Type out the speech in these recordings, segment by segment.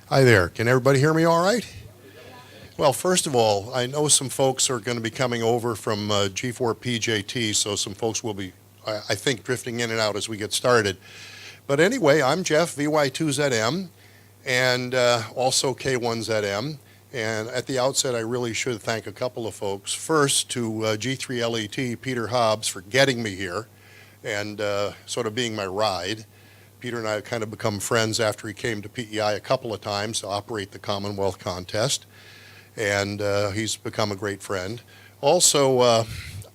Hi there. Can everybody hear me all right? Well, first of all, I know some folks are going to be coming over from G4PJT, so some folks will be, I think, drifting in and out as we get started. But anyway, I'm Jeff, VY2ZM, and also K1ZM. And at the outset, I really should thank a couple of folks. First, to G3LET, Peter Hobbs, for getting me here and sort of being my ride. Peter and I have kind of become friends after he came to PEI a couple of times to operate the Commonwealth contest, and he's become a great friend. Also,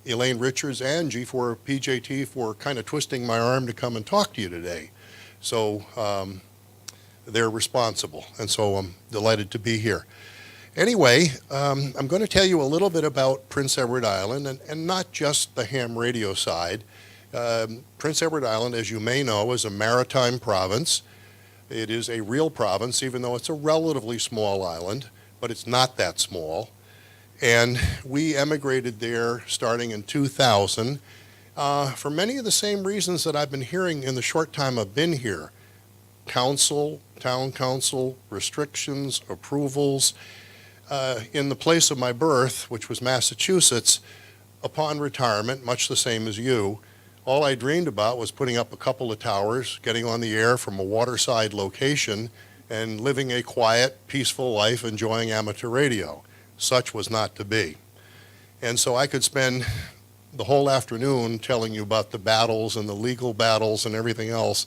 Elaine Richards and G4PJT for kind of twisting my arm to come and talk to you today. So they're responsible, and so I'm delighted to be here. Anyway, I'm going to tell you a little bit about Prince Edward Island, and not just the ham radio side. Prince Edward Island, as you may know, is a maritime province. It is a real province, even though it's a relatively small island, but it's not that small. And we emigrated there starting in 2000 for many of the same reasons that I've been hearing in the short time I've been here. Council, town council, restrictions, approvals. In the place of my birth, which was Massachusetts, upon retirement, much the same as you, all I dreamed about was putting up a couple of towers, getting on the air from a waterside location, and living a quiet, peaceful life, enjoying amateur radio. Such was not to be. And so I could spend the whole afternoon telling you about the battles and the legal battles and everything else.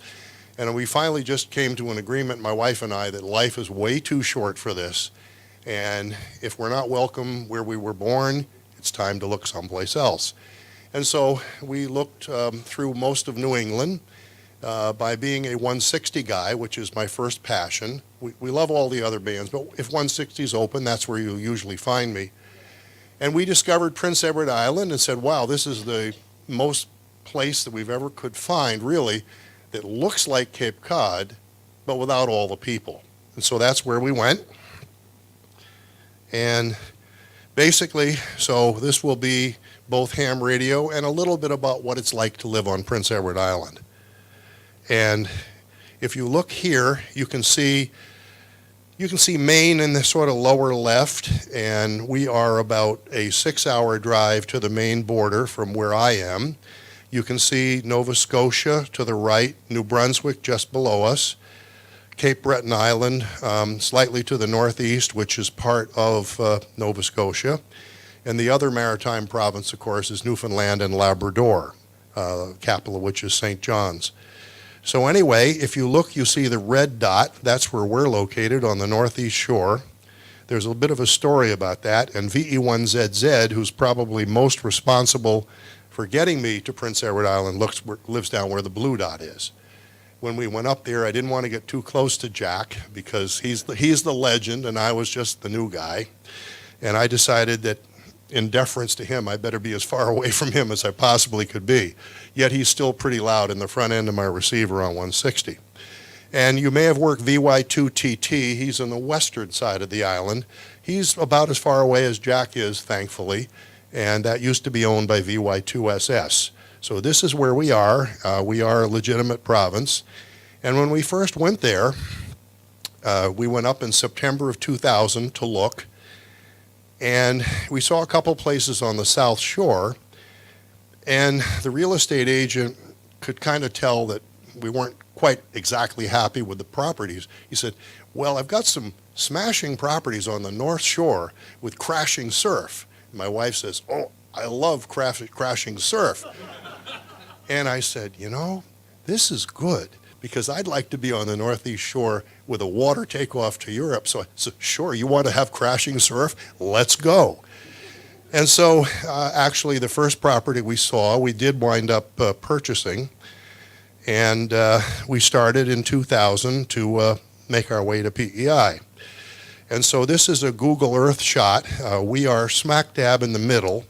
And we finally just came to an agreement, my wife and I, that life is way too short for this. And if we're not welcome where we were born, it's time to look someplace else. And so we looked through most of New England by being a 160 guy, which is my first passion. We love all the other bands, but if 160 is open, that's where you'll usually find me. And we discovered Prince Edward Island and said, wow, this is the most place that we've ever could find, really, that looks like Cape Cod, but without all the people. And so that's where we went. And basically, so this will be both ham radio and a little bit about what it's like to live on Prince Edward Island. And if you look here, you can see Maine in the sort of lower left, and we are about a 6-hour drive to the Maine border from where I am. You can see Nova Scotia to the right, New Brunswick just below us, Cape Breton Island slightly to the northeast, which is part of Nova Scotia. And the other maritime province, of course, is Newfoundland and Labrador, capital of which is St. John's. So anyway, if you look, you see the red dot. That's where we're located on the northeast shore. There's a bit of a story about that. And VY2ZM, who's probably most responsible for getting me to Prince Edward Island, lives down where the blue dot is. When we went up there, I didn't want to get too close to Jack because he's the legend and I was just the new guy. And I decided that in deference to him, I better be as far away from him as I possibly could be. Yet he's still pretty loud in the front end of my receiver on 160. And you may have worked VY2TT. He's on the western side of the island. He's about as far away as Jack is, thankfully. And that used to be owned by VY2SS. So this is where we are. We are a legitimate province. And when we first went there, we went up in September of 2000 to look. And we saw a couple places on the South Shore, and the real estate agent could kind of tell that we weren't quite exactly happy with the properties. He said, well, I've got some smashing properties on the North Shore with crashing surf. And my wife says, oh, I love crashing surf. And I said, you know, this is good, because I'd like to be on the Northeast Shore with a water takeoff to Europe. So I said, sure, you want to have crashing surf? Let's go. And so actually the first property we saw, we did wind up purchasing. And we started in 2000 to make our way to PEI. And so this is a Google Earth shot. We are smack dab in the middle.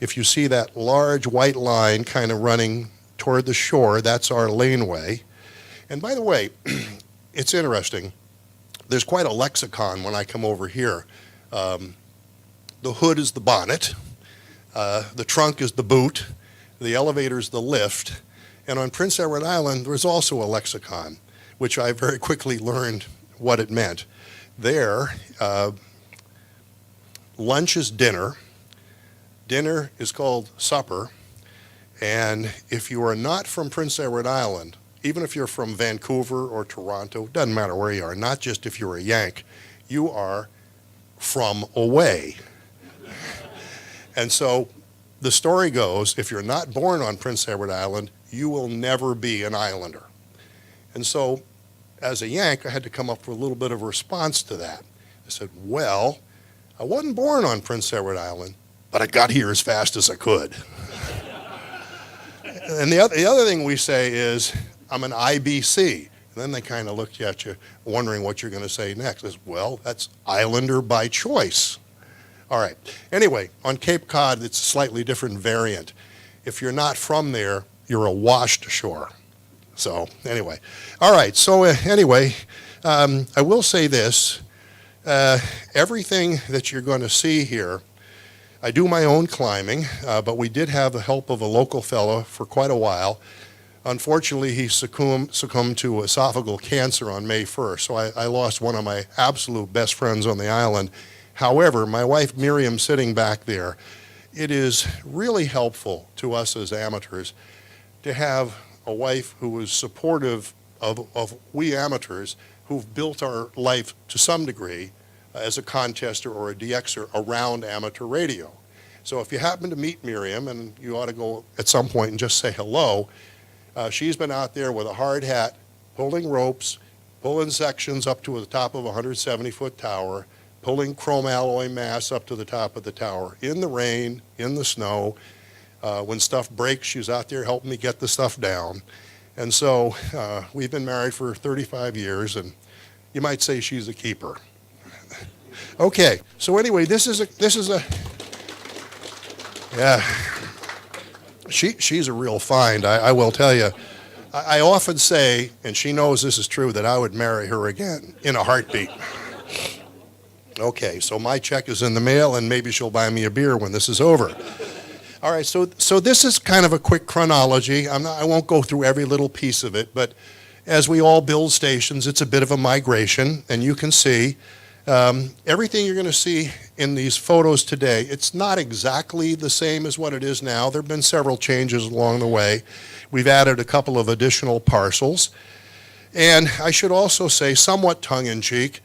If you see that large white line kind of running toward the shore, that's our laneway. And by the way, it's interesting. There's quite a lexicon when I come over here. The hood is the bonnet. The trunk is the boot. The elevator is the lift. And on Prince Edward Island, there's also a lexicon, which I very quickly learned what it meant. there, lunch is dinner. Dinner is called supper. And if you are not from Prince Edward Island, even if you're from Vancouver or Toronto, doesn't matter where you are, not just if you're a Yank, you are from away. And so the story goes, if you're not born on Prince Edward Island, you will never be an islander. And so as a Yank, I had to come up with a little bit of a response to that. I said, well, I wasn't born on Prince Edward Island, but I got here as fast as I could. And the other thing we say is, I'm an IBC. And then they kind of look at you wondering what you're going to say next. Is, well, that's Islander by choice. All right. Anyway, on Cape Cod, it's a slightly different variant. If you're not from there, you're a washed ashore. So anyway. All right. So anyway, I will say this. Everything that you're going to see here, I do my own climbing, but we did have the help of a local fellow for quite a while. Unfortunately, he succumbed to esophageal cancer on May 1st, so I lost one of my absolute best friends on the island. However, my wife Miriam sitting back there, it is really helpful to us as amateurs to have a wife who is supportive of we amateurs who've built our life to some degree as a contester or a DXer around amateur radio. So if you happen to meet Miriam, and you ought to go at some point and just say hello, she's been out there with a hard hat, pulling ropes, pulling sections up to the top of a 170-foot tower, pulling chrome alloy masts up to the top of the tower, in the rain, in the snow. When stuff breaks, she's out there helping me get the stuff down. And so we've been married for 35 years, and you might say she's a keeper. Okay, so anyway, this is a yeah, she's a real find, I will tell you. I often say, and she knows this is true, that I would marry her again in a heartbeat. Okay, so my check is in the mail, and maybe she'll buy me a beer when this is over. All right, so this is kind of a quick chronology. I won't go through every little piece of it, but as we all build stations, it's a bit of a migration, and you can see everything you're going to see in these photos today. It's not exactly the same as what it is now. There have been several changes along the way. We've added a couple of additional parcels. And I should also say, somewhat tongue-in-cheek,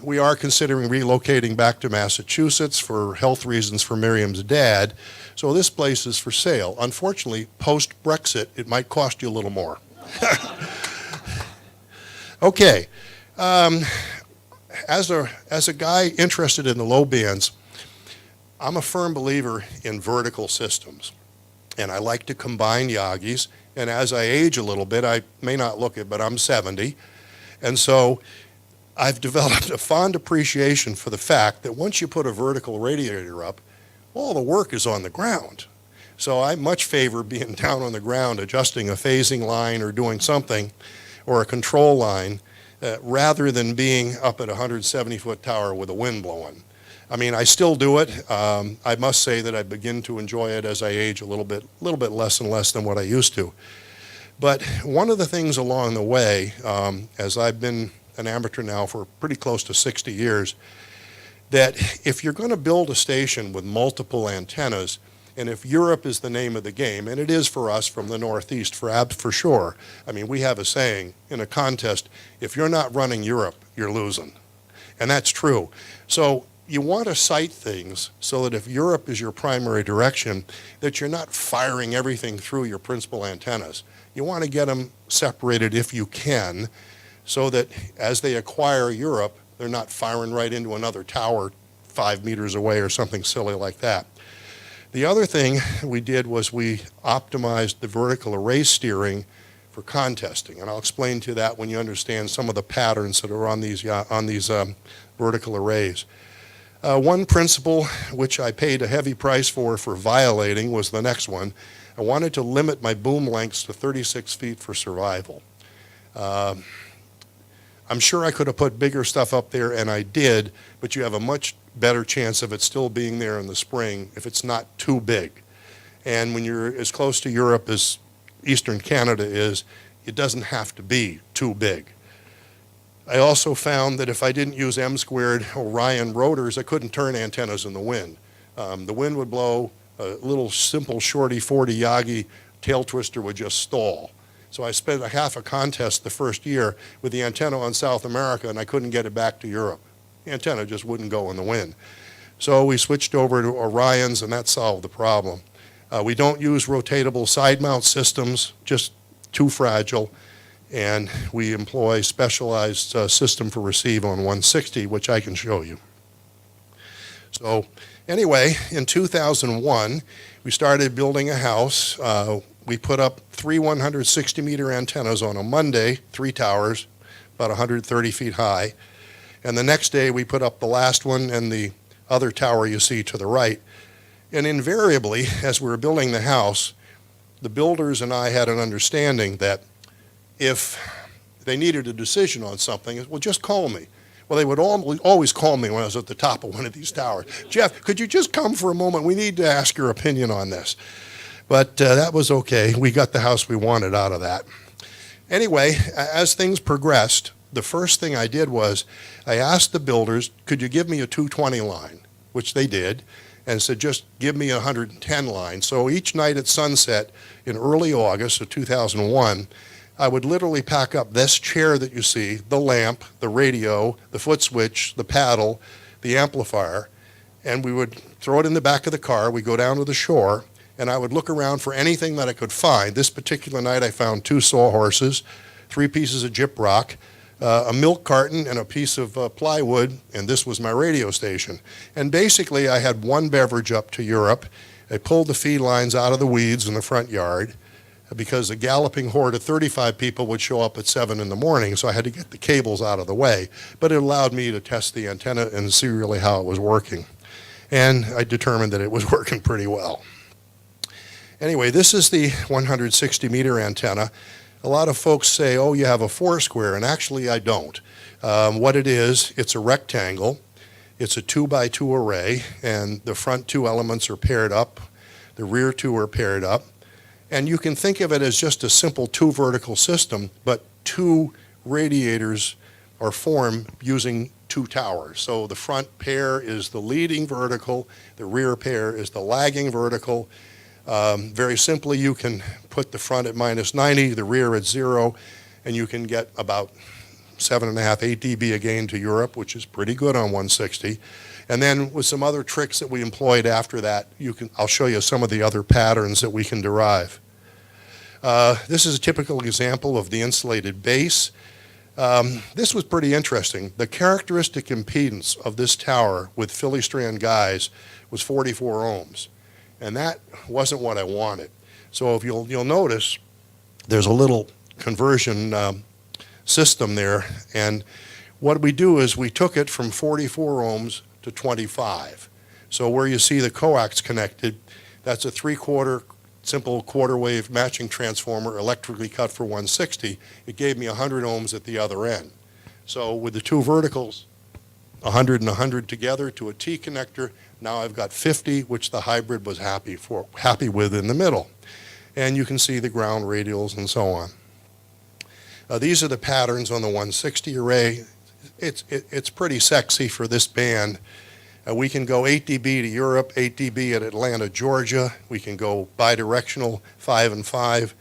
we are considering relocating back to Massachusetts for health reasons for Miriam's dad. So this place is for sale. Unfortunately, post-Brexit, it might cost you a little more. Okay. As a guy interested in the low bands, I'm a firm believer in vertical systems. And I like to combine Yagis. And as I age a little bit, I may not look it, but I'm 70. And so I've developed a fond appreciation for the fact that once you put a vertical radiator up, all the work is on the ground. So I much favor being down on the ground, adjusting a phasing line or doing something, or a control line, rather than being up at a 170-foot tower with a wind blowing. I mean, I still do it. I must say that I begin to enjoy it as I age a little bit less and less than what I used to. But one of the things along the way, as I've been an amateur now for pretty close to 60 years, that if you're going to build a station with multiple antennas, and if Europe is the name of the game, and it is for us from the Northeast for sure. I mean, we have a saying in a contest, if you're not running Europe, you're losing. And that's true. So you want to site things so that if Europe is your primary direction, that you're not firing everything through your principal antennas. You want to get them separated if you can, so that as they acquire Europe, they're not firing right into another tower 5 meters away or something silly like that. The other thing we did was we optimized the vertical array steering for contesting, and I'll explain to you that when you understand some of the patterns that are on these vertical arrays. One principle which I paid a heavy price for violating was the next one. I wanted to limit my boom lengths to 36 feet for survival. I'm sure I could have put bigger stuff up there, and I did, but you have a much better chance of it still being there in the spring if it's not too big. And when you're as close to Europe as Eastern Canada is, it doesn't have to be too big. I also found that if I didn't use M-squared Orion rotors, I couldn't turn antennas in the wind. The wind would blow, a little simple shorty 40 Yagi tail twister would just stall. So I spent a half a contest the first year with the antenna on South America, and I couldn't get it back to Europe. The antenna just wouldn't go in the wind. So we switched over to Orions, and that solved the problem. We don't use rotatable side mount systems, just too fragile. And we employ specialized system for receive on 160, which I can show you. So anyway, in 2001, we started building a house. We put up 3 160-meter antennas on a Monday, 3 towers, about 130 feet high. And the next day, we put up the last one and the other tower you see to the right. And invariably, as we were building the house, the builders and I had an understanding that if they needed a decision on something, well, just call me. Well, they would always call me when I was at the top of one of these towers. Jeff, could you just come for a moment? We need to ask your opinion on this. But that was okay. We got the house we wanted out of that. Anyway, as things progressed, the first thing I did was I asked the builders, could you give me a 220 line, which they did, and said, just give me a 110 line. So each night at sunset in early August of 2001, I would literally pack up this chair that you see, the lamp, the radio, the foot switch, the paddle, the amplifier, and we would throw it in the back of the car. We'd go down to the shore, and I would look around for anything that I could find. This particular night I found 2 sawhorses, 3 pieces of gyprock, a milk carton, and a piece of plywood, and this was my radio station. And basically I had one beverage up to Europe. I pulled the feed lines out of the weeds in the front yard, because a galloping horde of 35 people would show up at 7 in the morning, so I had to get the cables out of the way. But it allowed me to test the antenna and see really how it was working. And I determined that it was working pretty well. Anyway, this is the 160-meter antenna. A lot of folks say, oh, you have a 4-square, and actually I don't. What it is, it's a rectangle. It's a 2x2 array, and the front 2 elements are paired up. The rear 2 are paired up. And you can think of it as just a simple 2 vertical system, but 2 radiators are formed using 2 towers. So the front pair is the leading vertical, the rear pair is the lagging vertical. Very simply, you can put the front at -90, the rear at 0, and you can get about 7.5, 8 dB a gain to Europe, which is pretty good on 160. And then with some other tricks that we employed after that, I'll show you some of the other patterns that we can derive. This is a typical example of the insulated base. This was pretty interesting. The characteristic impedance of this tower with Philly strand guys was 44 ohms. And that wasn't what I wanted. So if you'll notice, there's a little conversion system there. And what we do is we took it from 44 ohms to 25. So where you see the coax connected, that's a 3/4 simple quarter wave matching transformer electrically cut for 160. It gave me 100 ohms at the other end. So with the 2 verticals, 100 and 100 together to a T connector, now I've got 50, which the hybrid was happy with in the middle. And you can see the ground radials and so on. These are the patterns on the 160 array. It's pretty sexy for this band. We can go 8 dB to Europe, 8 dB at Atlanta, Georgia. We can go bidirectional 5 and 5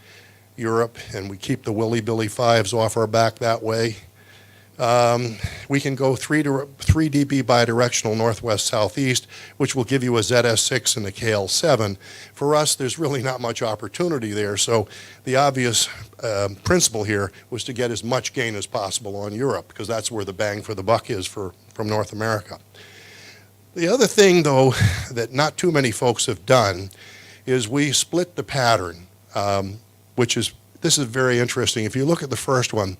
Europe, and we keep the Willy Billy 5s off our back that way. We can go 3 dB bidirectional northwest southeast, which will give you a ZS6 and a KL7. For us, there's really not much opportunity there, so the obvious principle here was to get as much gain as possible on Europe, because that's where the bang for the buck is from North America. The other thing, though, that not too many folks have done is we split the pattern, this is very interesting. If you look at the first one,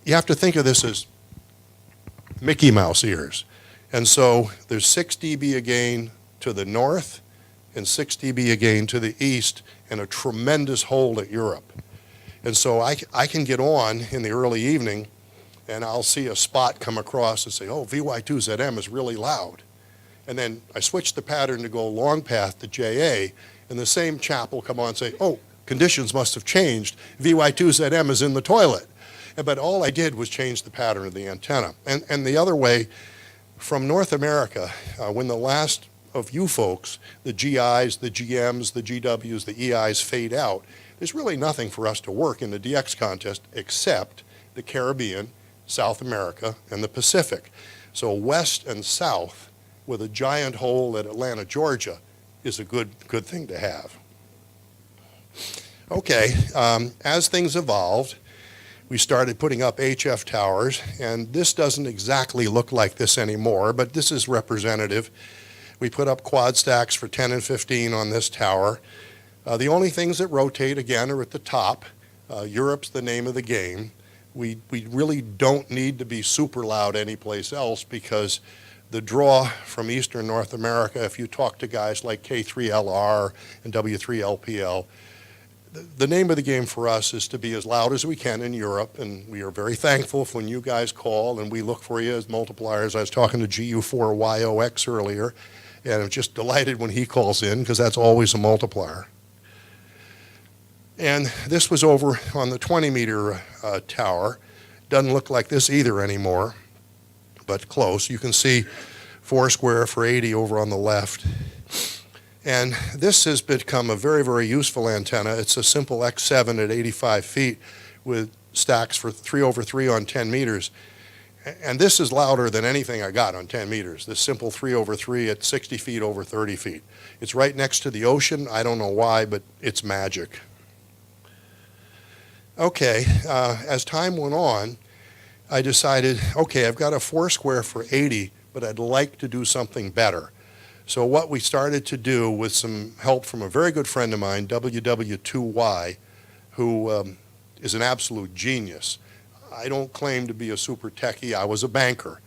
you have to think of this as Mickey Mouse ears. And so there's 6 dB a gain to the north and 6 dB a gain to the east, and a tremendous hold at Europe. And so I can get on in the early evening, and I'll see a spot come across and say, oh, VY2ZM is really loud. And then I switch the pattern to go long path to JA, and the same chap will come on and say, oh, conditions must have changed. VY2ZM is in the toilet. But all I did was change the pattern of the antenna. And the other way, from North America, when the last of you folks, the GIs, the GMs, the GWs, the EIs fade out, there's really nothing for us to work in the DX contest except the Caribbean, South America, and the Pacific. So west and south with a giant hole at Atlanta, Georgia is a good thing to have. Okay, as things evolved, we started putting up HF towers, and this doesn't exactly look like this anymore, but this is representative. We put up quad stacks for 10 and 15 on this tower. The only things that rotate, again, are at the top. Europe's the name of the game. We really don't need to be super loud anyplace else because the draw from Eastern North America, if you talk to guys like K3LR and W3LPL, the name of the game for us is to be as loud as we can in Europe, and we are very thankful when you guys call and we look for you as multipliers. I was talking to GU4YOX earlier, and I'm just delighted when he calls in because that's always a multiplier. And this was over on the 20-meter tower. Doesn't look like this either anymore, but close. You can see 4 square for 80 over on the left. And this has become a very, very useful antenna. It's a simple X7 at 85 feet with stacks for 3 over 3 on 10 meters. And this is louder than anything I got on 10 meters, this simple 3 over 3 at 60 feet over 30 feet. It's right next to the ocean. I don't know why, but it's magic. Okay, as time went on, I decided, okay, I've got a 4 square for 80, but I'd like to do something better. So what we started to do with some help from a very good friend of mine, WW2Y, who is an absolute genius. I don't claim to be a super techie. I was a banker,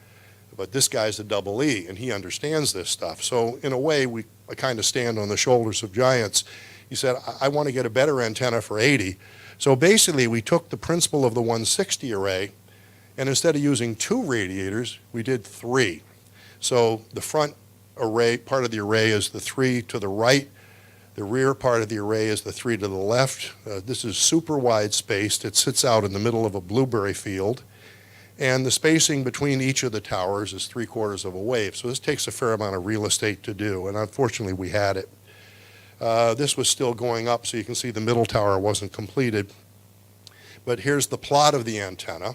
but this guy's a double E, and he understands this stuff. So in a way, I kind of stand on the shoulders of giants. He said, I want to get a better antenna for 80. So basically, we took the principle of the 160 array, and instead of using 2 radiators, we did 3. So the front array, part of the array is the 3 to the right. The rear part of the array is the 3 to the left. This is super wide spaced. It sits out in the middle of a blueberry field. And the spacing between each of the towers is 3/4 of a wave. So this takes a fair amount of real estate to do, and unfortunately we had it. This was still going up, so you can see the middle tower wasn't completed. But here's the plot of the antenna,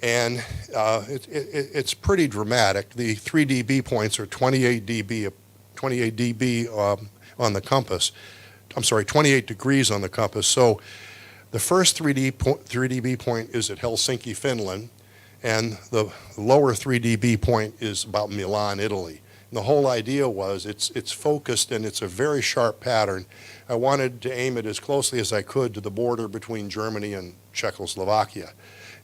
and it's pretty dramatic. The 3 dB points are 28 dB on the compass. I'm sorry, 28 degrees on the compass. So the first 3 dB point is at Helsinki, Finland, and the lower 3 dB point is about Milan, Italy. And the whole idea was it's focused and it's a very sharp pattern. I wanted to aim it as closely as I could to the border between Germany and Czechoslovakia.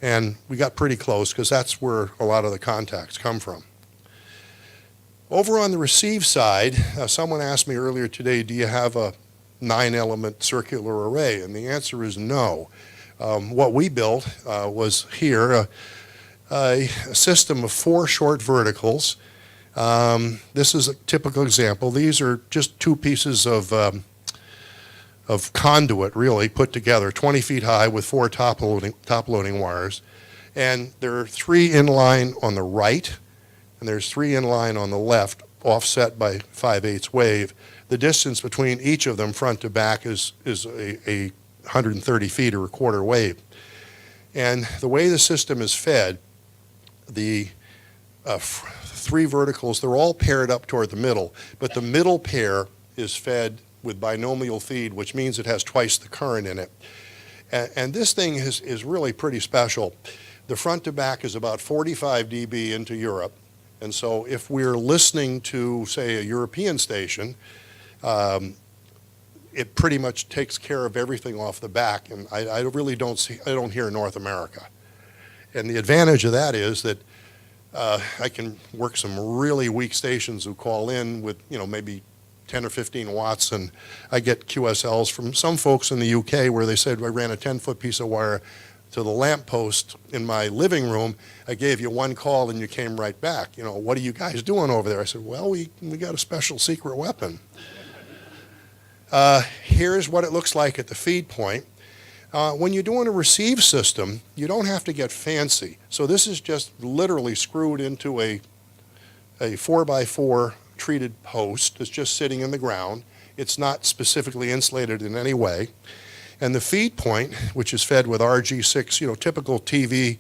And we got pretty close because that's where a lot of the contacts come from. Over on the receive side, someone asked me earlier today, do you have a 9-element circular array? And the answer is no. What we built was here a system of 4 short verticals. This is a typical example. These are just 2 pieces of conduit, really, put together, 20 feet high with 4 top-loading wires. And there are 3 inline on the right, and there's 3 inline on the left, offset by 5/8 wave. The distance between each of them, front to back, is a 130 feet or a 1/4 wave. And the way the system is fed, the 3 verticals, they're all paired up toward the middle, but the middle pair is fed with binomial feed, which means it has twice the current in it. And this thing is really pretty special. The front to back is about 45 dB into Europe. And so if we're listening to, say, a European station, it pretty much takes care of everything off the back. And I really don't hear North America. And the advantage of that is that I can work some really weak stations who call in with, maybe 10 or 15 watts, and I get QSLs from some folks in the UK where they said, I ran a 10-foot piece of wire to the lamp post in my living room. I gave you 1 call and you came right back. What are you guys doing over there? I said, well, we got a special secret weapon. Here's what it looks like at the feed point. When you're doing a receive system, you don't have to get fancy. So this is just literally screwed into a 4x4 treated post that's just sitting in the ground. It's not specifically insulated in any way. And the feed point, which is fed with RG6, typical TV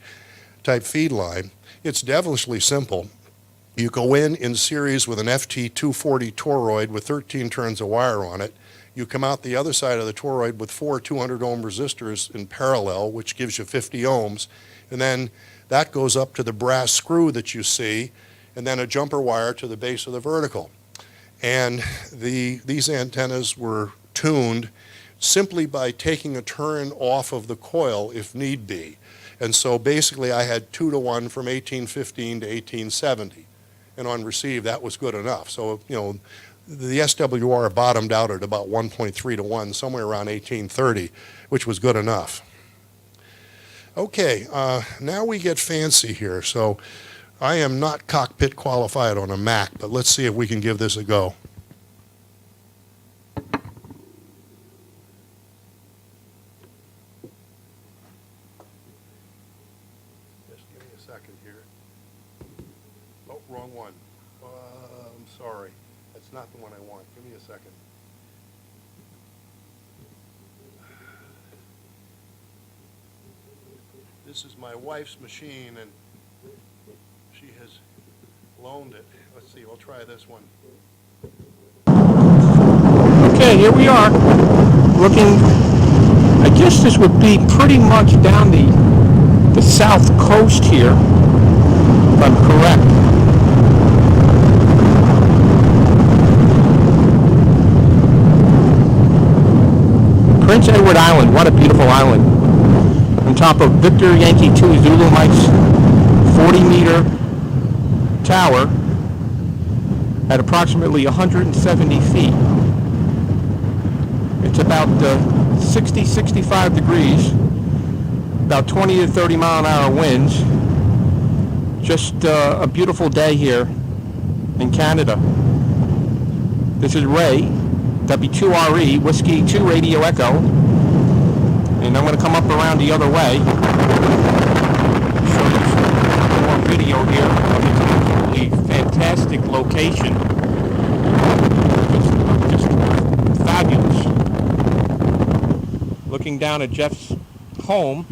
type feed line, it's devilishly simple. You go in series with an FT240 toroid with 13 turns of wire on it. You come out the other side of the toroid with 4 200 ohm resistors in parallel, which gives you 50 ohms. And then that goes up to the brass screw that you see, and then a jumper wire to the base of the vertical. And these antennas were tuned simply by taking a turn off of the coil if need be. And so basically I had 2-to-1 from 1815 to 1870. And on receive, that was good enough. So, the SWR bottomed out at about 1.3 to 1, somewhere around 1830, which was good enough. Okay, now we get fancy here. So I am not cockpit qualified on a Mac, but let's see if we can give this a go. Just give me a second here. Oh, wrong one. I'm sorry. That's not the one I want. Give me a second. This is my wife's machine, and she has loaned it. Let's see, we'll try this one. Okay, here we are. Looking, I guess this would be pretty much down the south coast here, if I'm correct. Prince Edward Island, what a beautiful island. On top of Victor Yankee 2 Zulu Mike's 40-meter tower at approximately 170 feet. It's about 60-65 degrees, about 20 to 30 mile-an-hour winds. Just a beautiful day here in Canada. This is Ray, W2RE, Whiskey 2 Radio Echo, and I'm going to come up around the other way, show you some more video here of this absolutely fantastic location. Just fabulous. Looking down at Jeff's home.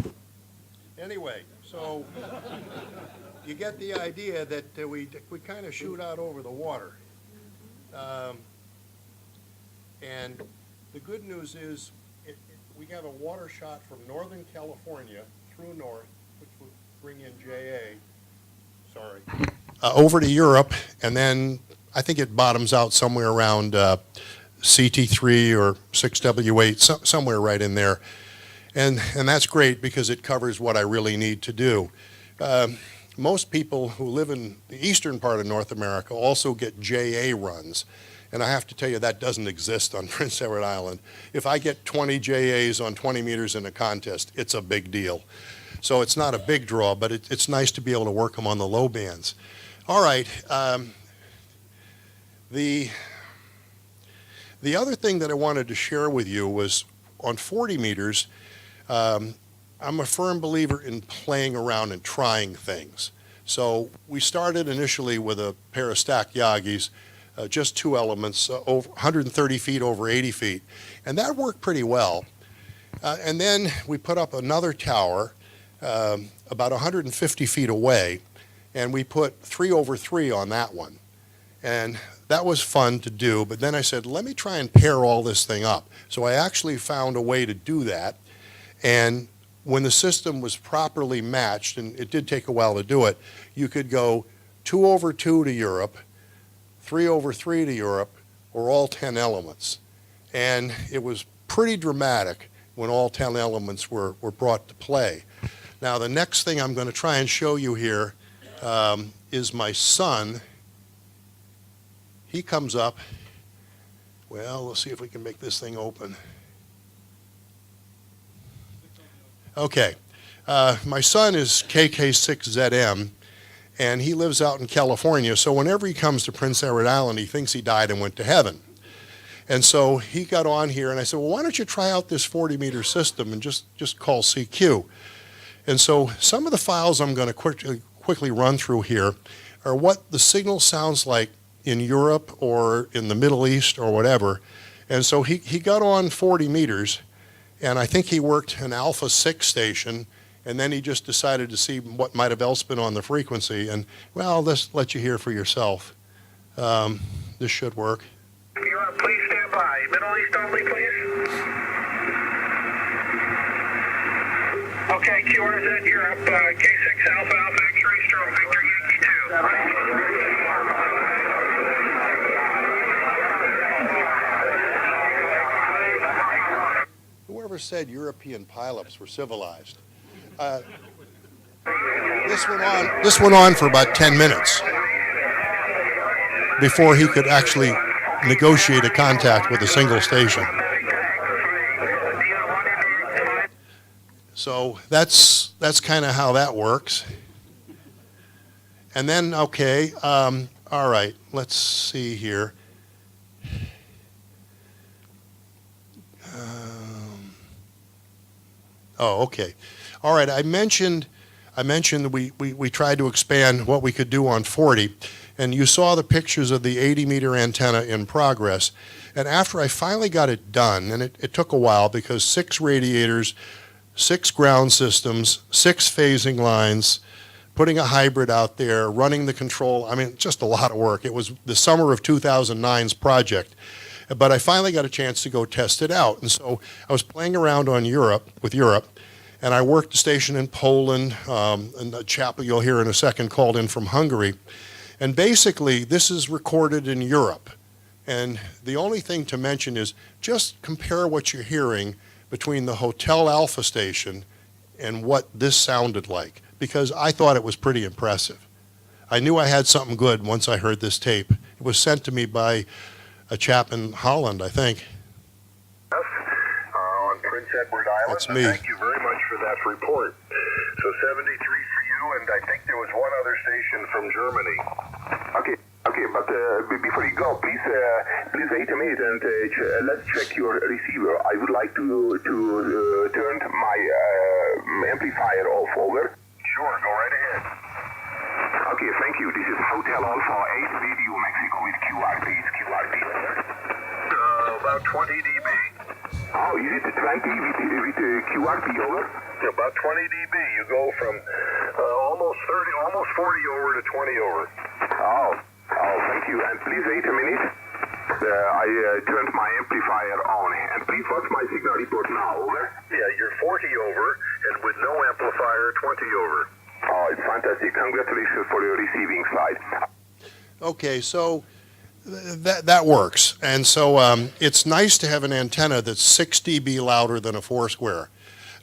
Anyway, so you get the idea that we kind of shoot out over the water. And the good news is we have a water shot from Northern California through north, which would bring in JA, over to Europe, and then I think it bottoms out somewhere around CT3 or 6W8, somewhere right in there. And that's great because it covers what I really need to do. Most people who live in the eastern part of North America also get JA runs. And I have to tell you, that doesn't exist on Prince Edward Island. If I get 20 JAs on 20 meters in a contest, it's a big deal. So it's not a big draw, but it's nice to be able to work them on the low bands. All right. The other thing that I wanted to share with you was on 40 meters, I'm a firm believer in playing around and trying things. So we started initially with a pair of stacked Yagis, just 2 elements, over 130 feet over 80 feet. And that worked pretty well. And then we put up another tower about 150 feet away, and we put 3 over 3 on that one. And that was fun to do, but then I said, let me try and pair all this thing up. So I actually found a way to do that. And when the system was properly matched, and it did take a while to do it, you could go 2 over 2 to Europe, 3 over 3 to Europe, or all 10 elements. And it was pretty dramatic when all 10 elements were brought to play. Now, the next thing I'm going to try and show you here is my son. He comes up. Well, let's see if we can make this thing open. Okay. My son is KK6ZM. And he lives out in California, so whenever he comes to Prince Edward Island, he thinks he died and went to heaven. And so he got on here, and I said, well, why don't you try out this 40-meter system and just call CQ? And so some of the files I'm going to quickly run through here are what the signal sounds like in Europe or in the Middle East or whatever. And so he got on 40 meters, and I think he worked an Alpha 6 station, and then he just decided to see what might have else been on the frequency. And, well, let's let you hear for yourself. This should work. Europe, please stand by. Middle East only, please. Okay, QRZ Europe, K6 Alpha Alpha X-ray stroke, Victor Yankee 2. Whoever said European pilots were civilized? This went on for about 10 minutes before he could actually negotiate a contact with a single station. So that's kind of how that works. And then, okay, all right, let's see here. Oh, okay. All right, I mentioned we tried to expand what we could do on 40, and you saw the pictures of the 80-meter antenna in progress. And after I finally got it done, and it took a while because 6 radiators, 6 ground systems, 6 phasing lines, putting a hybrid out there, running the control, I mean, just a lot of work. It was the summer of 2009's project. But I finally got a chance to go test it out. And so I was playing around on with Europe, and I worked a station in Poland, and a chap you'll hear in a second called in from Hungary. And basically, this is recorded in Europe. And the only thing to mention is just compare what you're hearing between the Hotel Alpha station and what this sounded like, because I thought it was pretty impressive. I knew I had something good once I heard this tape. It was sent to me by a chap in Holland, I think. On Prince Edward Island. That's me. Thank you very much for that report. So 73 for you, and I think there was one other station from Germany. Okay, but before you go, please wait a minute and let's check your receiver. I would like to turn my amplifier off. Over. Sure, go right ahead. Okay, thank you. This is Hotel Alpha 8 Radio Mexico with QRP. It's QRP. About 20 dB. Oh, is it 20 with QRP over? About 20 dB. You go from almost 40 over to 20 over. Oh, thank you. And please wait a minute. I turned my amplifier on. And please watch my signal report now. Over. Yeah, you're 40 over, and with no amplifier, 20 over. Oh, it's fantastic. Congratulations for your receiving slide. Okay, so that works. And so it's nice to have an antenna that's 6 dB louder than a Foursquare.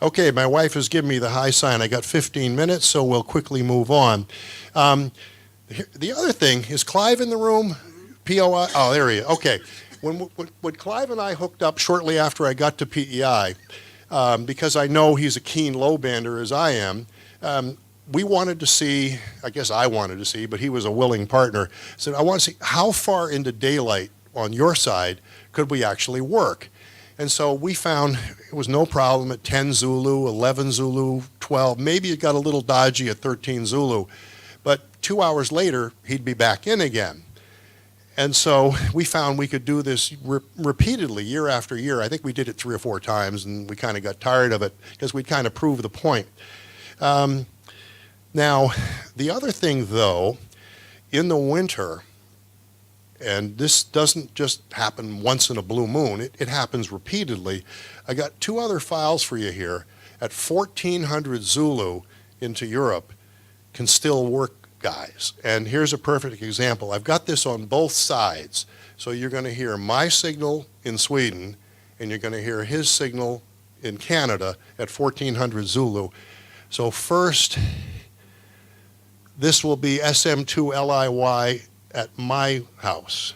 Okay, my wife has given me the high sign. I got 15 minutes, so we'll quickly move on. The other thing, is Clive in the room? POI? Oh, there he is. Okay. When Clive and I hooked up shortly after I got to PEI, because I know he's a keen low-bander as I am, we wanted to see, I guess I wanted to see, but he was a willing partner, said, I want to see how far into daylight on your side could we actually work. And so we found it was no problem at 10 Zulu, 11 Zulu, 12. Maybe it got a little dodgy at 13 Zulu. But 2 hours later, he'd be back in again. And so we found we could do this repeatedly, year after year. I think we did it 3 or 4 times, and we kind of got tired of it because we'd kind of proved the point. Now, the other thing, though, in the winter, and this doesn't just happen once in a blue moon, it happens repeatedly. I got 2 other files for you here. At 1400 Zulu into Europe can still work, guys. And here's a perfect example. I've got this on both sides. So you're going to hear my signal in Sweden, and you're going to hear his signal in Canada at 1400 Zulu. So first, this will be SM2 LIY at my house.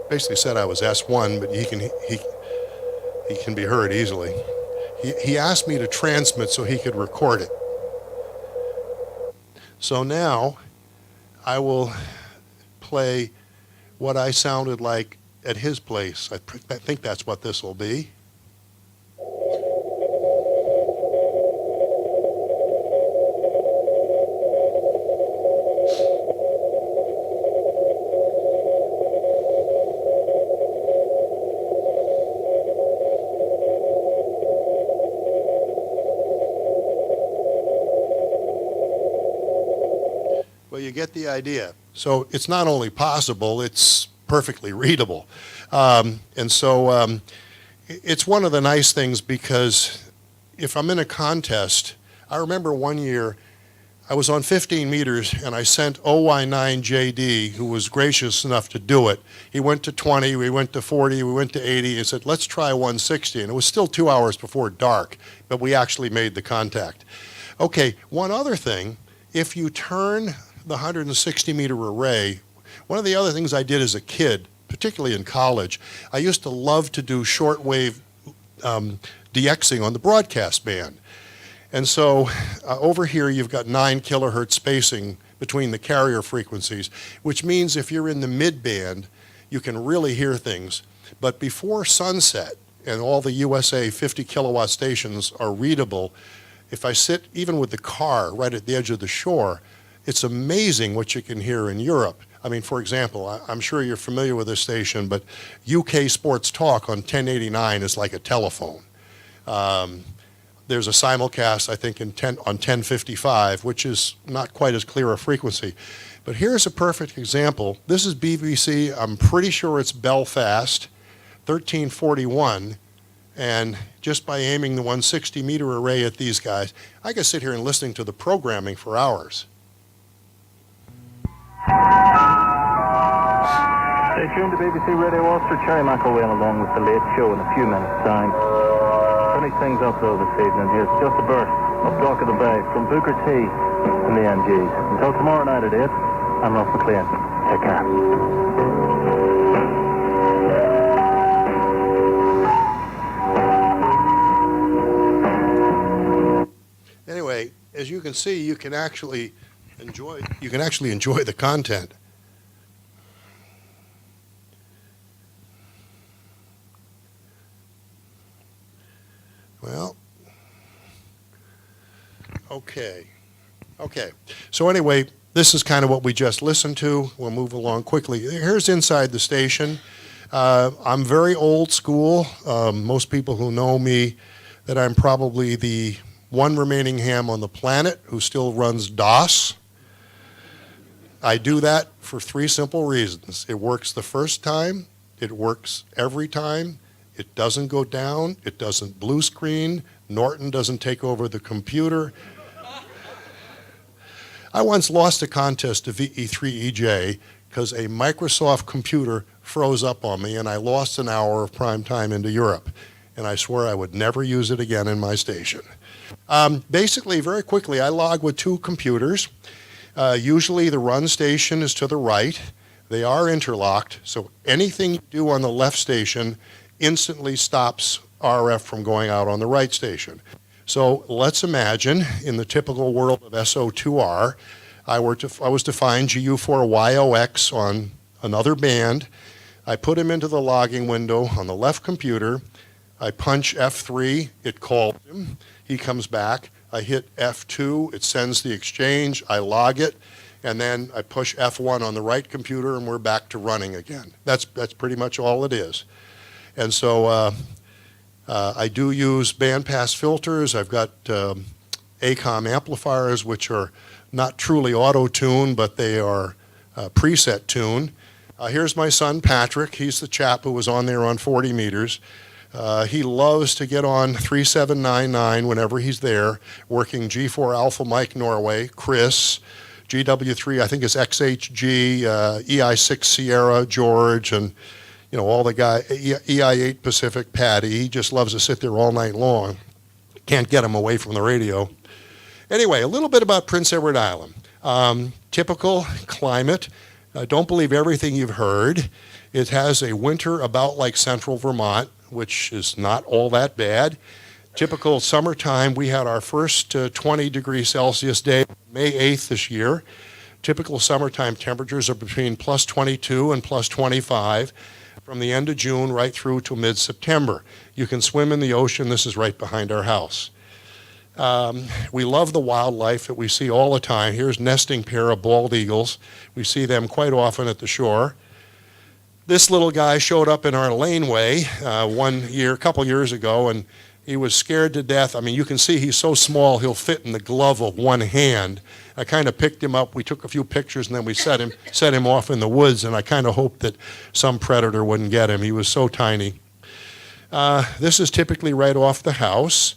basically said I was S1, but he can be heard easily. He asked me to transmit so he could record it. So now I will play what I sounded like at his place. I think that's what this will be. Well, you get the idea. So it's not only possible, it's perfectly readable. And so it's one of the nice things, because if I'm in a contest, I remember one year I was on 15 meters and I sent OY9JD, who was gracious enough to do it. He went to 20, we went to 40, we went to 80, and said, let's try 160. And it was still 2 hours before dark, but we actually made the contact. Okay, one other thing, if you turn the 160 meter array, one of the other things I did as a kid, particularly in college, I used to love to do shortwave DXing on the broadcast band. And so over here you've got 9 kilohertz spacing between the carrier frequencies, which means if you're in the mid-band, you can really hear things. But before sunset, and all the USA 50 kilowatt stations are readable, if I sit even with the car right at the edge of the shore, it's amazing what you can hear in Europe. I mean, for example, I'm sure you're familiar with this station, but UK Sports Talk on 1089 is like a telephone. There's a simulcast, I think, on 1055, which is not quite as clear a frequency. But here's a perfect example. This is BBC. I'm pretty sure it's Belfast, 1341. And just by aiming the 160 meter array at these guys, I could sit here and listening to the programming for hours. Stay tuned to BBC Radio Ulster. Cherry McElwain along with The Late Show in a few minutes' time. Finish things up though this evening. Here's just a burst of Dock of the Bay from Booker T and the MGs. Until tomorrow night at 8, I'm Ross McLean. Take care. Anyway, as you can see, you can actually enjoy the content. Well, okay. So anyway, this is kind of what we just listened to. We'll move along quickly. Here's inside the station. I'm very old school. Most people who know me, that I'm probably the one remaining ham on the planet who still runs DOS. I do that for 3 simple reasons. It works the first time. It works every time. It doesn't go down. It doesn't blue screen. Norton doesn't take over the computer. I once lost a contest to VE3EJ because a Microsoft computer froze up on me and I lost an hour of prime time into Europe. And I swore I would never use it again in my station. Basically, very quickly, I log with 2 computers. Usually the run station is to the right. They are interlocked, so anything you do on the left station instantly stops RF from going out on the right station. So let's imagine in the typical world of SO2R, I was to find GU4YOX on another band. I put him into the logging window on the left computer. I punch F3, it calls him. He comes back. I hit F2, it sends the exchange. I log it, and then I push F1 on the right computer, and we're back to running again. That's pretty much all it is. And so I do use bandpass filters. I've got ACOM amplifiers, which are not truly auto-tune, but they are preset tune. Here's my son, Patrick. He's the chap who was on there on 40 meters. He loves to get on 3799 whenever he's there, working G4 Alpha Mike Norway, Chris, GW3, I think it's XHG, EI6 Sierra, George, and all the guy, EI8 Pacific, Patty. He just loves to sit there all night long. Can't get him away from the radio. Anyway, a little bit about Prince Edward Island. Typical climate. Don't believe everything you've heard. It has a winter about like central Vermont, which is not all that bad. Typical summertime, we had our first 20 degrees Celsius day May 8th this year. Typical summertime temperatures are between plus 22 and plus 25 from the end of June right through to mid-September. You can swim in the ocean. This is right behind our house. We love the wildlife that we see all the time. Here's nesting pair of bald eagles. We see them quite often at the shore. This little guy showed up in our laneway a couple years ago, and he was scared to death. I mean, you can see he's so small he'll fit in the glove of one hand. I kind of picked him up. We took a few pictures, and then we set him off in the woods, and I kind of hoped that some predator wouldn't get him. He was so tiny. This is typically right off the house.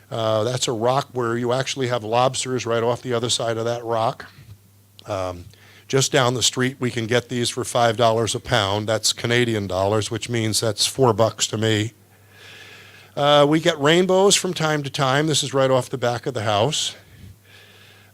That's a rock where you actually have lobsters right off the other side of that rock. Just down the street, we can get these for $5 a pound. That's Canadian dollars, which means that's $4 to me. We get rainbows from time to time. This is right off the back of the house.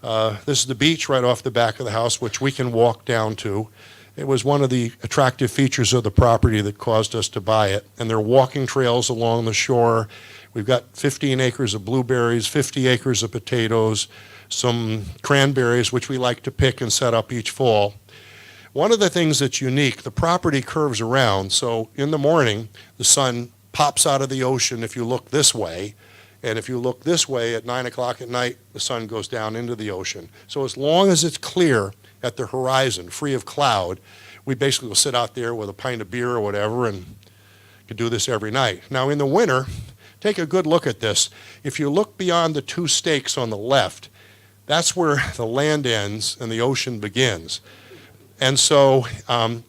This is the beach right off the back of the house, which we can walk down to. It was one of the attractive features of the property that caused us to buy it. And there are walking trails along the shore. We've got 15 acres of blueberries, 50 acres of potatoes, some cranberries, which we like to pick and set up each fall. One of the things that's unique, the property curves around. So in the morning, the sun pops out of the ocean if you look this way. And if you look this way at 9 o'clock at night, the sun goes down into the ocean. So as long as it's clear at the horizon, free of cloud, we basically will sit out there with a pint of beer or whatever and could do this every night. Now in the winter, take a good look at this. If you look beyond the two stakes on the left, that's where the land ends and the ocean begins. And so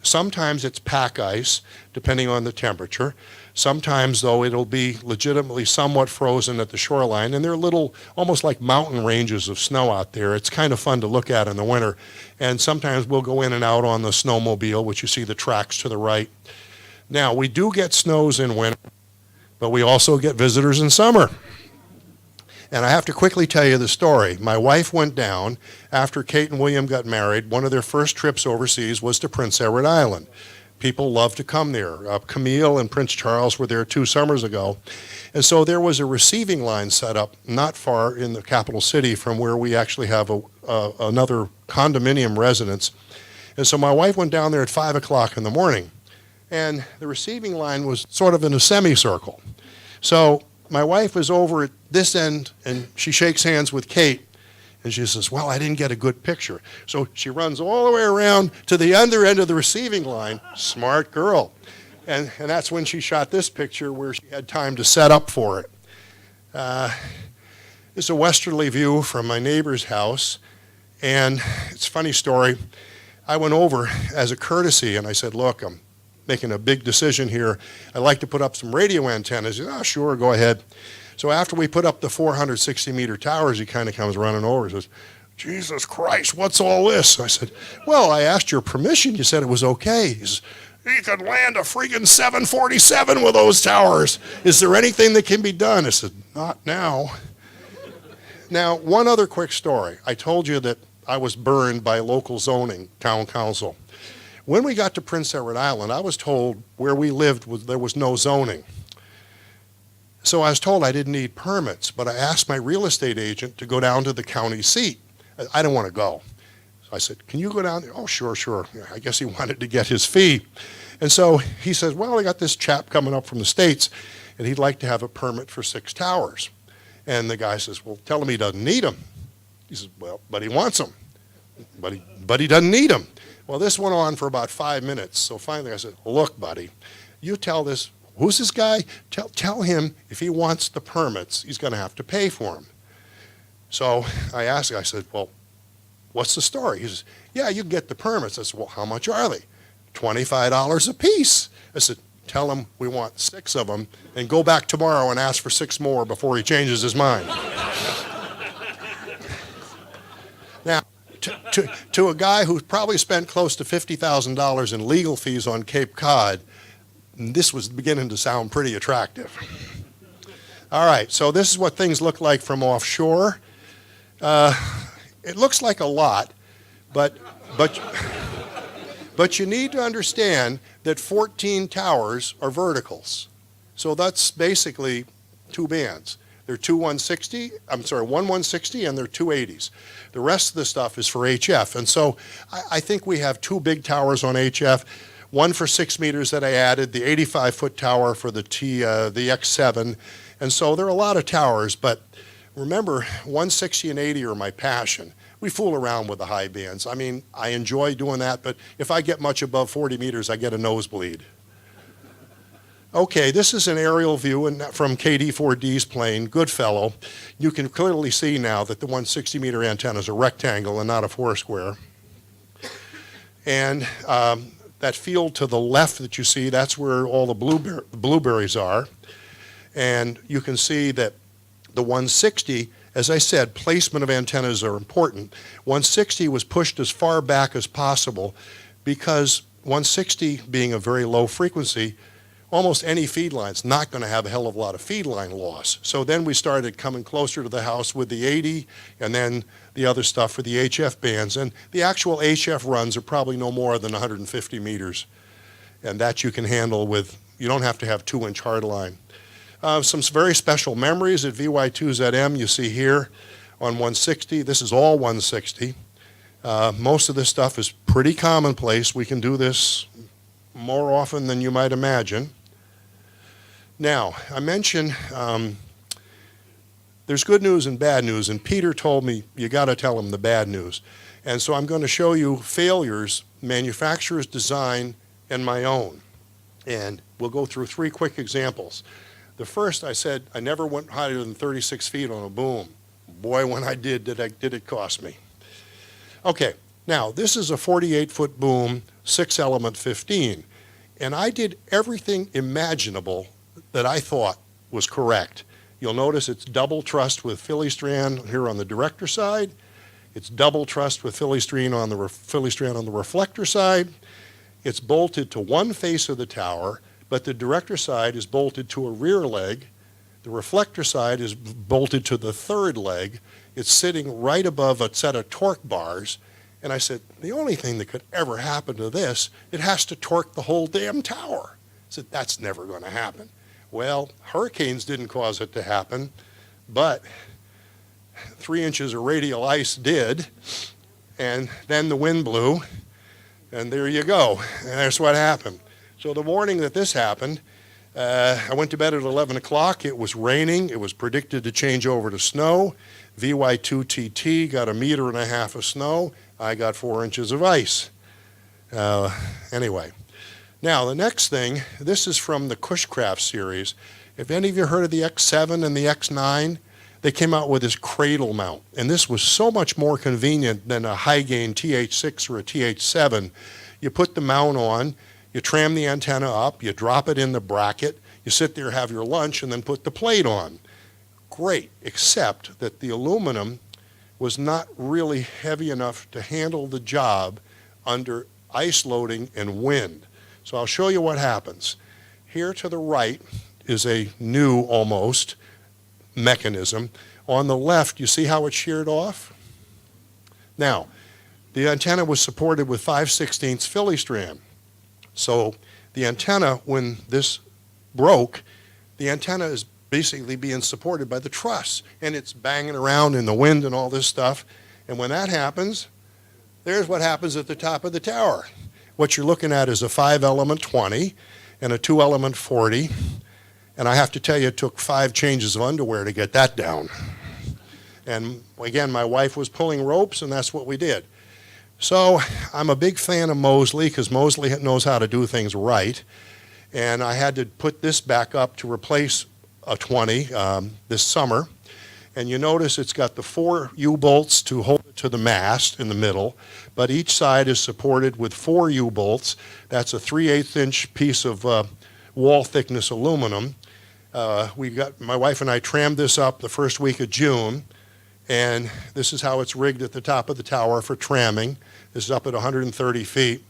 sometimes it's pack ice, depending on the temperature. Sometimes, though, it'll be legitimately somewhat frozen at the shoreline, and there are little, almost like mountain ranges of snow out there. It's kind of fun to look at in the winter. And sometimes we'll go in and out on the snowmobile, which you see the tracks to the right. Now, we do get snows in winter, but we also get visitors in summer. And I have to quickly tell you the story. My wife went down after Kate and William got married. One of their first trips overseas was to Prince Edward Island. People love to come there. Camille and Prince Charles were there 2 summers ago. And so there was a receiving line set up not far in the capital city from where we actually have another condominium residence. And so my wife went down there at 5 o'clock in the morning. And the receiving line was sort of in a semicircle. So my wife is over at this end, and she shakes hands with Kate. And she says, well, I didn't get a good picture. So she runs all the way around to the other end of the receiving line. Smart girl. And that's when she shot this picture where she had time to set up for it. It's a westerly view from my neighbor's house. And it's a funny story. I went over as a courtesy, and I said, look, I'm making a big decision here. I'd like to put up some radio antennas. He said, oh, sure, go ahead. So after we put up the 460-meter towers, he kind of comes running over and says, Jesus Christ, what's all this? I said, well, I asked your permission. You said it was okay. He says, you could land a freaking 747 with those towers. Is there anything that can be done? I said, not now. Now, one other quick story. I told you that I was burned by local zoning, town council. When we got to Prince Edward Island, I was told where we lived there was no zoning. So I was told I didn't need permits, but I asked my real estate agent to go down to the county seat. I didn't want to go. So I said, can you go down there? Oh, sure, sure. I guess he wanted to get his fee. And so he says, well, I got this chap coming up from the States, and he'd like to have a permit for 6 towers. And the guy says, well, tell him he doesn't need them. He says, well, but he wants them. But he doesn't need them. Well, this went on for about 5 minutes. So finally I said, look, buddy, you tell this. Who's this guy? Tell him if he wants the permits, he's going to have to pay for them. So I asked him, I said, well, what's the story? He says, yeah, you can get the permits. I said, well, how much are they? $25 a piece. I said, tell him we want 6 of them and go back tomorrow and ask for 6 more before he changes his mind. Now, to a guy who probably spent close to $50,000 in legal fees on Cape Cod, this was beginning to sound pretty attractive. All right, so this is what things look like from offshore. It looks like a lot, but But you need to understand that 14 towers are verticals. So that's basically two bands. They're one 160 and they're 280s. The rest of the stuff is for HF. And so I think we have two big towers on HF, one for 6 meters that I added, the 85-foot tower for the X7. And so there are a lot of towers, but remember, 160 and 80 are my passion. We fool around with the high bands. I mean, I enjoy doing that, but if I get much above 40 meters, I get a nosebleed. Okay, this is an aerial view from KD4D's plane, Goodfellow. You can clearly see now that the 160-meter antenna is a rectangle and not a foursquare. And that field to the left that you see, that's where all the blueberries are. And you can see that the 160, as I said, placement of antennas are important. 160 was pushed as far back as possible because 160 being a very low frequency, almost any feed line's not going to have a hell of a lot of feed line loss. So then we started coming closer to the house with the 80 and then the other stuff for the HF bands. And the actual HF runs are probably no more than 150 meters. And that you can handle with, you don't have to have 2-inch hard line. Some very special memories at VY2ZM you see here on 160. This is all 160. Most of this stuff is pretty commonplace. We can do this more often than you might imagine. Now, I mentioned there's good news and bad news, and Peter told me you got to tell him the bad news. And so I'm going to show you failures, manufacturer's design, and my own. And we'll go through 3 quick examples. The first, I said, I never went higher than 36 feet on a boom. Boy, when I did it cost me. Okay, now this is a 48-foot boom, 6-element 15. And I did everything imaginable that I thought was correct. You'll notice it's double trussed with Philly strand here on the director side. It's double trussed with Philly strand on the reflector side. It's bolted to one face of the tower, but the director side is bolted to a rear leg. The reflector side is bolted to the third leg. It's sitting right above a set of torque bars. And I said, the only thing that could ever happen to this, it has to torque the whole damn tower. I said, that's never going to happen. Well, hurricanes didn't cause it to happen, but 3 inches of radial ice did, and then the wind blew, and there you go. And that's what happened. So the morning that this happened, I went to bed at 11 o'clock. It was raining. It was predicted to change over to snow. VY2TT got 1.5 meters of snow. I got 4 inches of ice. Anyway, now the next thing, this is from the Cushcraft series. If any of you heard of the X7 and the X9, they came out with this cradle mount. And this was so much more convenient than a high-gain TH6 or a TH7. You put the mount on, you tram the antenna up, you drop it in the bracket, you sit there, have your lunch, and then put the plate on. Great, except that the aluminum was not really heavy enough to handle the job under ice loading and wind. So I'll show you what happens. Here to the right is a new, almost, mechanism. On the left, you see how it's sheared off? Now, the antenna was supported with 5/16 Philly strand. So the antenna, when this broke, the antenna is basically being supported by the truss, and it's banging around in the wind and all this stuff. And when that happens, there's what happens at the top of the tower. What you're looking at is a 5-element 20 and a 2-element 40. And I have to tell you, it took 5 changes of underwear to get that down. And again, my wife was pulling ropes, and that's what we did. So I'm a big fan of Moseley because Moseley knows how to do things right. And I had to put this back up to replace a 20 this summer. And you notice it's got the 4 U-bolts to hold it to the mast in the middle, but each side is supported with 4 U-bolts. That's a 3/8 inch piece of wall thickness aluminum. My wife and I trammed this up the first week of June, and this is how it's rigged at the top of the tower for tramming. This is up at 130 feet.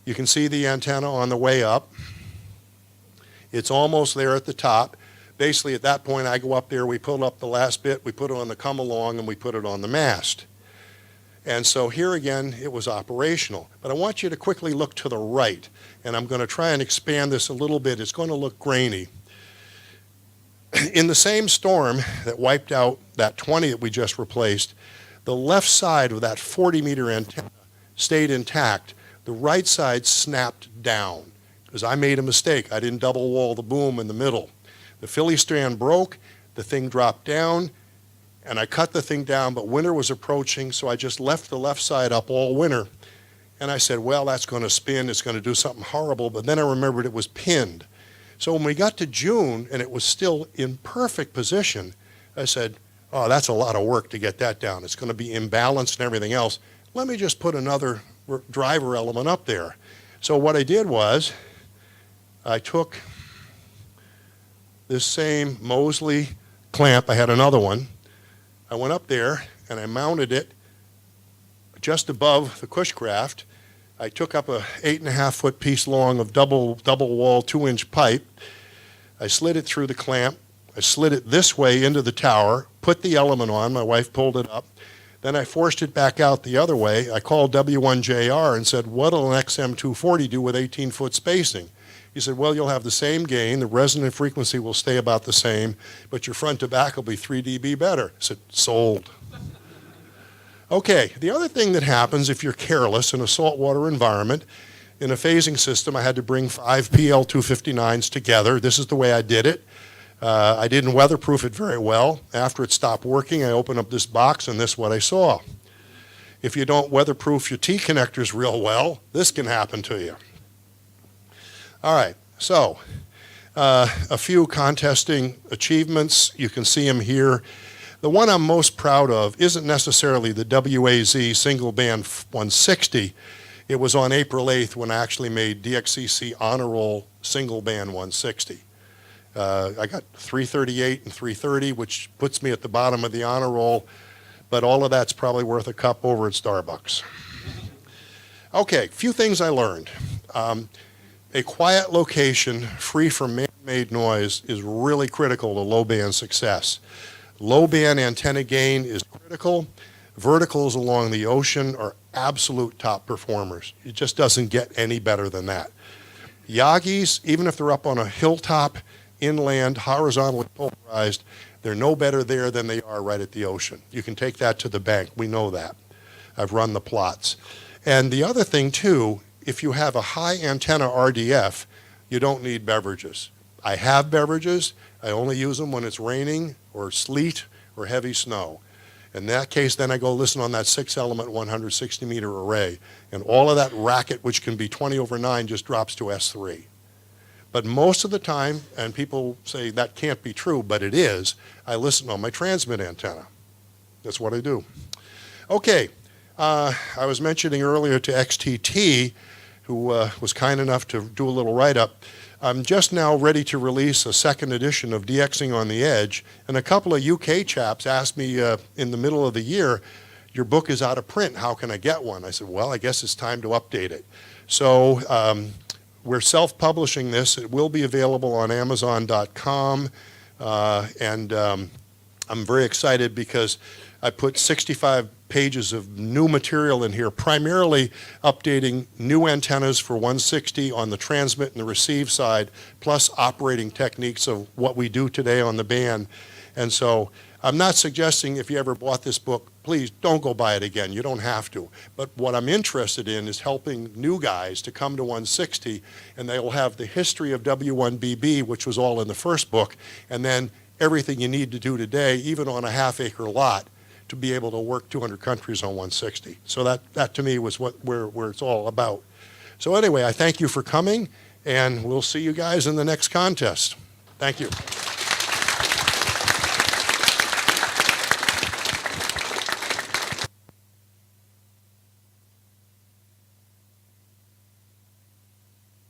You can see the antenna on the way up. It's almost there at the top. Basically, at that point, I go up there, we pull up the last bit, we put it on the come along, and we put it on the mast. And so here again, it was operational. But I want you to quickly look to the right, and I'm going to try and expand this a little bit. It's going to look grainy. In the same storm that wiped out that 20 that we just replaced, the left side of that 40-meter antenna stayed intact. The right side snapped down because I made a mistake. I didn't double wall the boom in the middle. The Philly strand broke, the thing dropped down, and I cut the thing down, but winter was approaching, so I just left the left side up all winter. And I said, well, that's going to spin, it's going to do something horrible, but then I remembered it was pinned. So when we got to June and it was still in perfect position, I said, oh, that's a lot of work to get that down. It's going to be imbalanced and everything else. Let me just put another driver element up there. So what I did was I took this same Moseley clamp, I had another one. I went up there and I mounted it just above the cushcraft. I took up a 8.5-foot piece long of double wall 2-inch pipe. I slid it through the clamp. I slid it this way into the tower, put the element on. My wife pulled it up. Then I forced it back out the other way. I called W1JR and said, what'll an XM240 do with 18-foot spacing? He said, well, you'll have the same gain. The resonant frequency will stay about the same, but your front to back will be 3 dB better. I said, sold. Okay, the other thing that happens if you're careless in a saltwater environment, in a phasing system, I had to bring 5 PL259s together. This is the way I did it. I didn't weatherproof it very well. After it stopped working, I opened up this box, and this is what I saw. If you don't weatherproof your T-connectors real well, this can happen to you. All right, so a few contesting achievements. You can see them here. The one I'm most proud of isn't necessarily the WAZ single band 160. It was on April 8th when I actually made DXCC honor roll single band 160. I got 338 and 330, which puts me at the bottom of the honor roll, but all of that's probably worth a cup over at Starbucks. Okay, few things I learned. A quiet location free from man-made noise is really critical to low band success. Low band antenna gain is critical. Verticals along the ocean are absolute top performers. It just doesn't get any better than that. Yagis, even if they're up on a hilltop, inland, horizontally polarized, they're no better there than they are right at the ocean. You can take that to the bank. We know that. I've run the plots. And the other thing, too, if you have a high antenna RDF, you don't need beverages. I have beverages. I only use them when it's raining or sleet or heavy snow. In that case, then I go listen on that 6-element 160-meter array, and all of that racket, which can be 20/9, just drops to S3. But most of the time, and people say that can't be true, but it is, I listen on my transmit antenna. That's what I do. Okay, I was mentioning earlier to XTT, who was kind enough to do a little write-up. I'm just now ready to release a second edition of DXing on the Edge, and a couple of UK chaps asked me in the middle of the year, your book is out of print, how can I get one? I said, well, I guess it's time to update it. So we're self-publishing this. It will be available on Amazon.com, and I'm very excited because I put 65 pages of new material in here, primarily updating new antennas for 160 on the transmit and the receive side, plus operating techniques of what we do today on the band. And so I'm not suggesting if you ever bought this book, please don't go buy it again. You don't have to. But what I'm interested in is helping new guys to come to 160, and they will have the history of W1BB, which was all in the first book, and then everything you need to do today, even on a half-acre lot, to be able to work 200 countries on 160. So that to me was where it's all about. So anyway, I thank you for coming, and we'll see you guys in the next contest. Thank you.